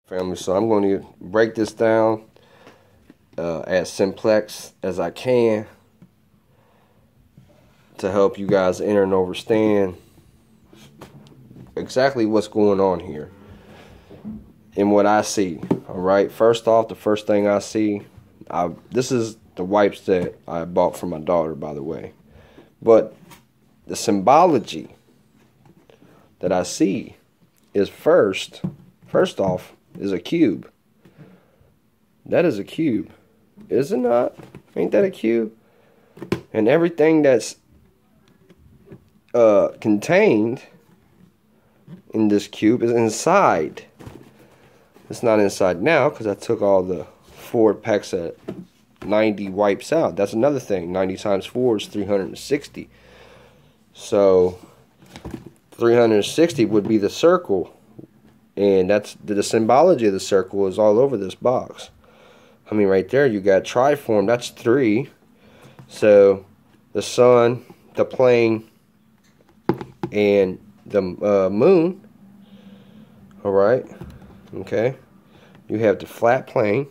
family. So I'm going to break this down as simplex as I can to help you guys enter and understand exactly what's going on here and what I see. Alright, first off, the first thing I see, this is the wipes that I bought for my daughter, by the way. But the symbology that I see is first off, is a cube. That is a cube. Is it not? Ain't that a cube? And everything that's contained in this cube is inside. It's not inside now because I took all the 4 packs of 90 wipes out. That's another thing. 90 times 4 is 360. So 360 would be the circle. And that's the symbology of the circle is all over this box. I mean, right there you got triform. That's 3. So the sun, the plane, and the moon. Alright. Okay. You have the flat plane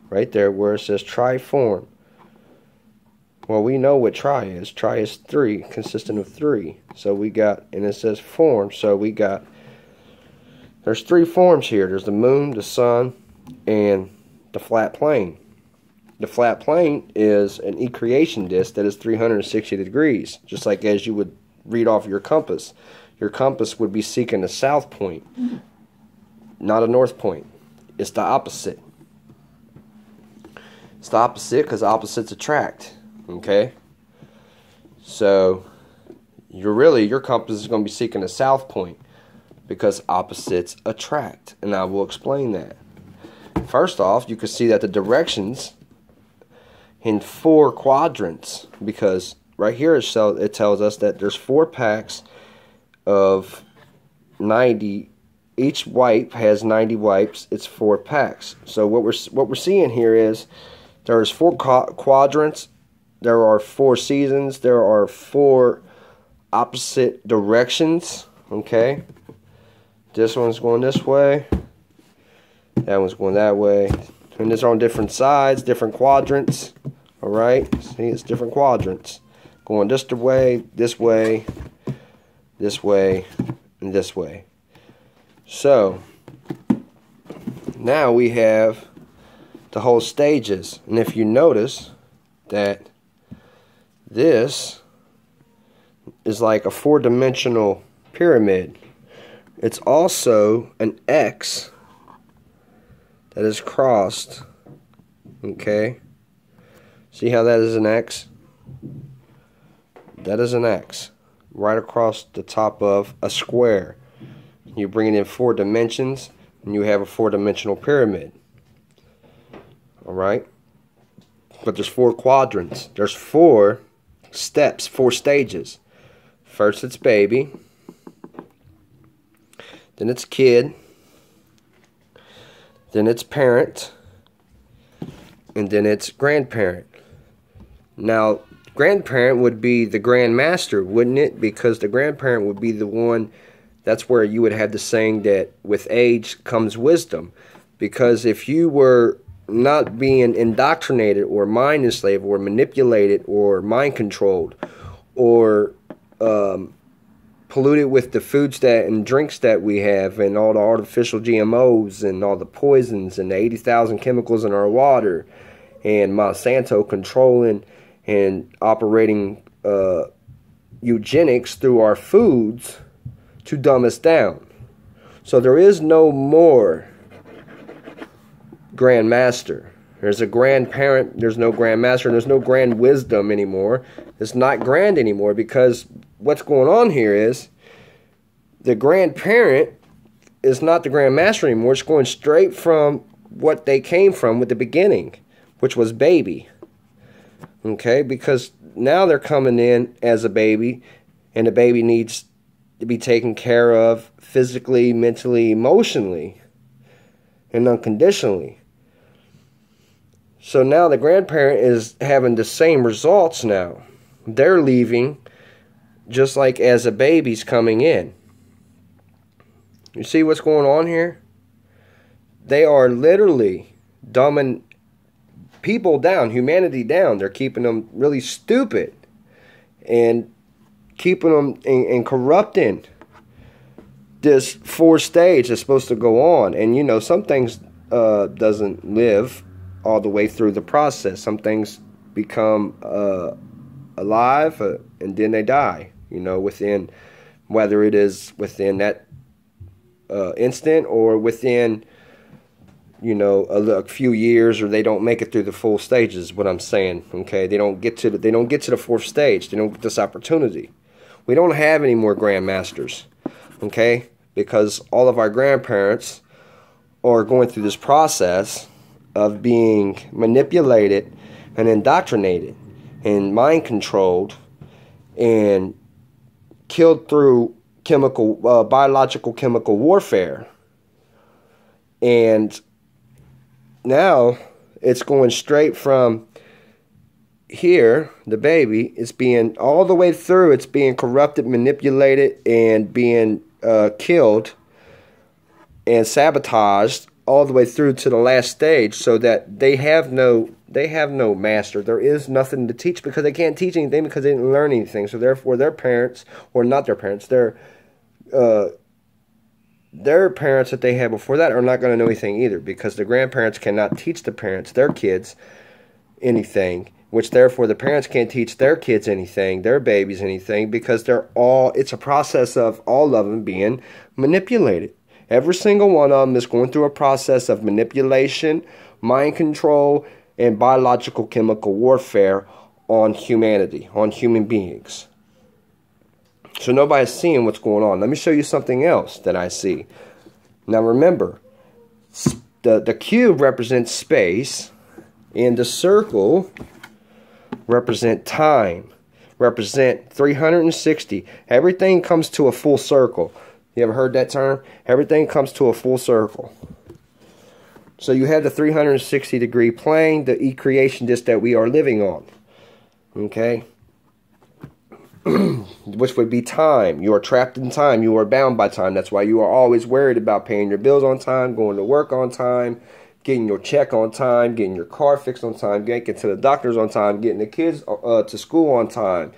right there where it says triform. Well, we know what tri is. Tri is 3, consisting of 3. So we got, and it says form. So we got, there's 3 forms here. There's the moon, the sun, and the flat plane. The flat plane is an ecreation disk that is 360 degrees, just like as you would read off your compass. Your compass would be seeking a south point, not a north point. It's the opposite. It's the opposite because opposites attract. Okay? So your compass is going to be seeking a south point because opposites attract. And I will explain that. First off, you can see that the directions in 4 quadrants, because right here it tells us that there's 4 packs of 90. Each wipe has 90 wipes. It's 4 packs. So what we're seeing here is there's 4 quadrants. There are 4 seasons. There are 4 opposite directions. Okay. This one's going this way. That one's going that way. And these are on different sides, different quadrants. Alright? See, it's different quadrants. Going this way, this way, this way, and this way. So, now we have the whole stages. And if you notice that this is like a 4-dimensional pyramid. It's also an X that is crossed. Okay? See how that is an X? That is an X right across the top of a square. You bring it in 4 dimensions and you have a 4-dimensional pyramid. Alright? But there's 4 quadrants. There's 4 steps, 4 stages. First it's baby. Then it's kid. Then it's parent. And then it's grandparent. Now, grandparent would be the grandmaster, wouldn't it? Because the grandparent would be the one, that's where you would have the saying that with age comes wisdom. Because if you were not being indoctrinated or mind enslaved or manipulated or mind controlled or polluted with the foods that and drinks that we have and all the artificial GMOs and all the poisons and the 80,000 chemicals in our water and Monsanto controlling and operating eugenics through our foods to dumb us down. So there is no more grandmaster. There's a grandparent, there's no grandmaster, and there's no grand wisdom anymore. It's not grand anymore because what's going on here is the grandparent is not the grandmaster anymore. It's going straight from what they came from with the beginning, which was baby. Okay, because now they're coming in as a baby, and the baby needs to be taken care of physically, mentally, emotionally, and unconditionally. So now the grandparent is having the same results now. They're leaving just like as a baby's coming in. You see what's going on here? they are literally dumbing people down, humanity down. They're keeping them really stupid and keeping them and corrupting this fourth stage that's supposed to go on. And you know, some things doesn't live all the way through the process. Some things become alive and then they die, you know, within, whether it is within that instant or within, you know, a few years, or they don't make it through the full stages. What I'm saying, okay, they don't get to the fourth stage. They don't get this opportunity. We don't have any more grandmasters, okay, because all of our grandparents are going through this process of being manipulated and indoctrinated and mind controlled and killed through biological chemical warfare. And now it's going straight from here, the baby, it's being all the way through, it's being corrupted, manipulated, and being killed and sabotaged all the way through to the last stage, so that they have no master. There is nothing to teach, because they can't teach anything because they didn't learn anything. So therefore their parents, or not their parents, their parents that they had before that are not going to know anything either, because the grandparents cannot teach the parents, their kids, anything, which therefore the parents can't teach their kids anything, their babies anything, because it's a process of all of them being manipulated. Every single one of them is going through a process of manipulation, mind control, and biological chemical warfare on humanity, on human beings. So nobody's seeing what's going on. Let me show you something else that I see. Now remember, the cube represents space, and the circle represent time, represent 360. Everything comes to a full circle. You ever heard that term? Everything comes to a full circle. So you have the 360 degree plane, the creation disk that we are living on. Okay? Which would be time. You are trapped in time. You are bound by time. That's why you are always worried about paying your bills on time, going to work on time, getting your check on time, getting your car fixed on time, getting to the doctors on time, getting the kids to school on time,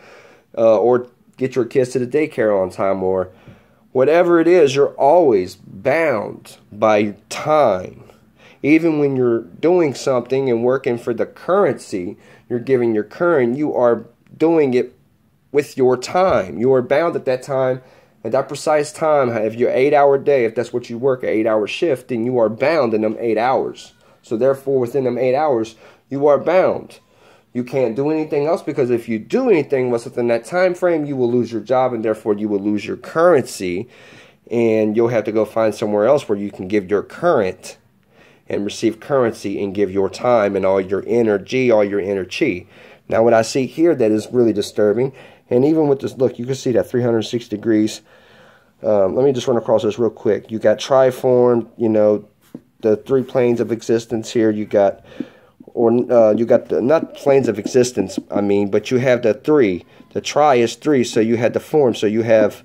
or get your kids to the daycare on time, or whatever it is. You're always bound by time. Even when you're doing something and working for the currency, you're giving your current, you are doing it with your time. You are bound at that time, at that precise time. If you're 8-hour day, if that's what you work, an 8-hour shift, then you are bound in them 8 hours. So therefore, within them 8 hours, you are bound. You can't do anything else, because if you do anything within that time frame, you will lose your job, and therefore you will lose your currency, and you'll have to go find somewhere else where you can give your current and receive currency and give your time and all your energy, all your inner chi. Now what I see here that is really disturbing, and even with this, look, you can see that 360 degrees. Let me just run across this real quick. You got triform, you know, the 3 planes of existence here. You got, you got the, not planes of existence, I mean, but you have the 3. The tri is 3, so you had the form. So you have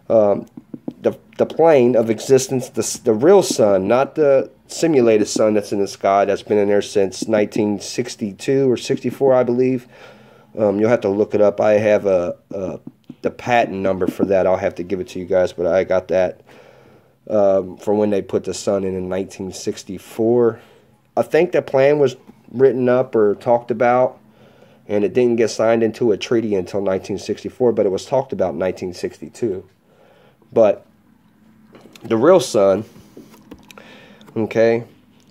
the plane of existence, the real sun, not the simulated sun that's in the sky that's been in there since 1962 or 64, I believe. You'll have to look it up. I have the patent number for that. I'll have to give it to you guys, but I got that from when they put the sun in 1964. I think the plan was written up or talked about, and it didn't get signed into a treaty until 1964, but it was talked about in 1962. But the real sun, okay,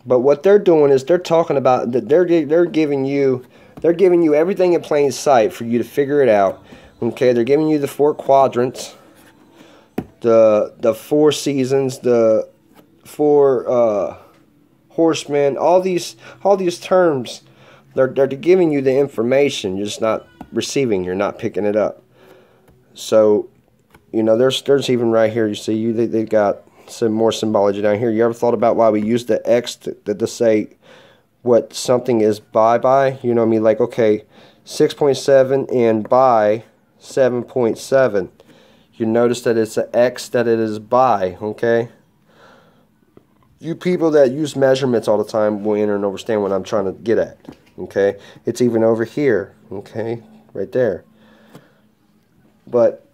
but what they're doing is they're talking about that they're giving you everything in plain sight for you to figure it out. Okay, they're giving you the 4 quadrants, the 4 seasons, the 4 horsemen, all these terms. They're giving you the information. You're just not receiving. You're not picking it up. So, you know, there's even right here. You see, they've got some more symbology down here. You ever thought about why we use the X to say what something is by? You know what I mean? Like, okay, 6.7 and by 7.7. You notice that it's an X that it is by, okay? You people that use measurements all the time will enter and understand what I'm trying to get at. Okay? It's even over here. Okay? Right there. But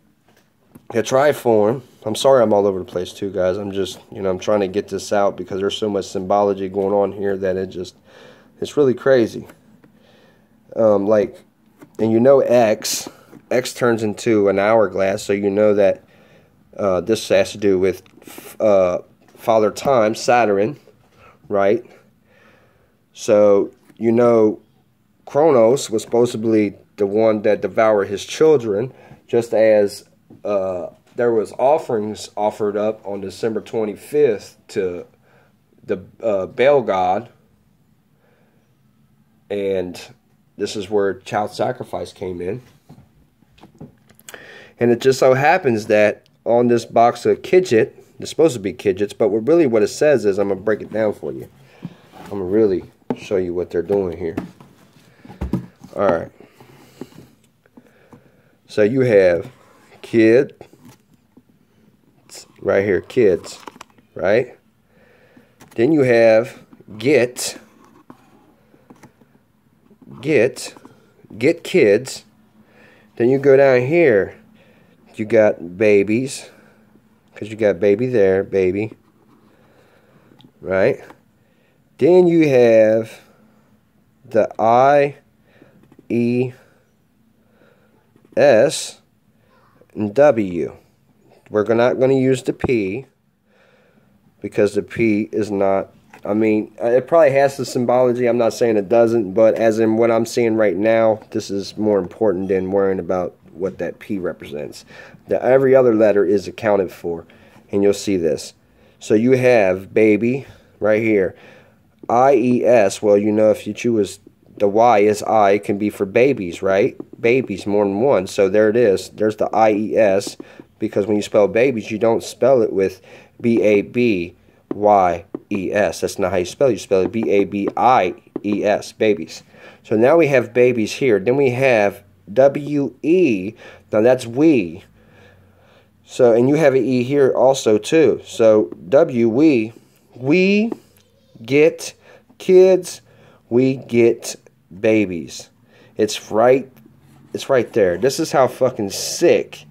the triform, I'm sorry I'm all over the place too, guys. I'm just, I'm trying to get this out because there's so much symbology going on here that it's really crazy. And X turns into an hourglass, so you know that this has to do with Father Time, Saturn, right? So, Kronos was supposedly the one that devoured his children, just as there was offerings offered up on December 25th to the Baal god, and this is where child sacrifice came in. And it just so happens that on this box of Kidget, it's supposed to be Kidgets, but really what it says is, I'm going to break it down for you. I'm going to really show you what they're doing here. Alright. So you have kid, right here, kids, right? Then you have get kids. Then you go down here, you got babies, because you got baby there, baby, right? Then you have the I-E-S and W. We're not going to use the P, because the P is not, it probably has the symbology. I'm not saying it doesn't, but as in what I'm seeing right now, this is more important than worrying about what that P represents. Every other letter is accounted for, and you'll see this. So you have baby right here. I-E-S, well, if you choose the Y is I, it can be for babies, right? Babies, more than one. So there it is. There's the I-E-S, because when you spell babies, you don't spell it with B-A-B-Y-E-S. That's not how you spell it. You spell it B-A-B-I-E-S, babies. So now we have babies here. Then we have W-E. Now that's we. So, and you have an E here also too. So W, we get kids, we get babies. It's right there. This is how fucking sick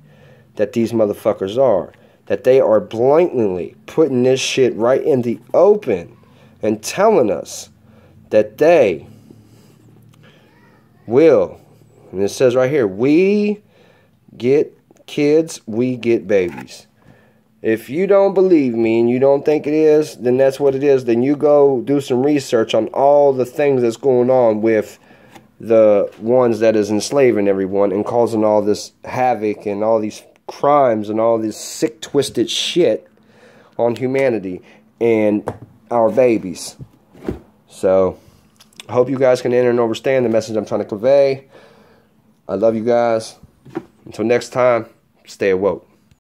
that these motherfuckers are. That they are blatantly putting this shit right in the open and telling us that they will, and it says right here, we get kids, we get babies. If you don't believe me and you don't think it is, then that's what it is. Then you go do some research on all the things that's going on with the ones that is enslaving everyone and causing all this havoc and all these crimes and all this sick, twisted shit on humanity and our babies. So, I hope you guys can enter and understand the message I'm trying to convey. I love you guys. Until next time, stay awoke.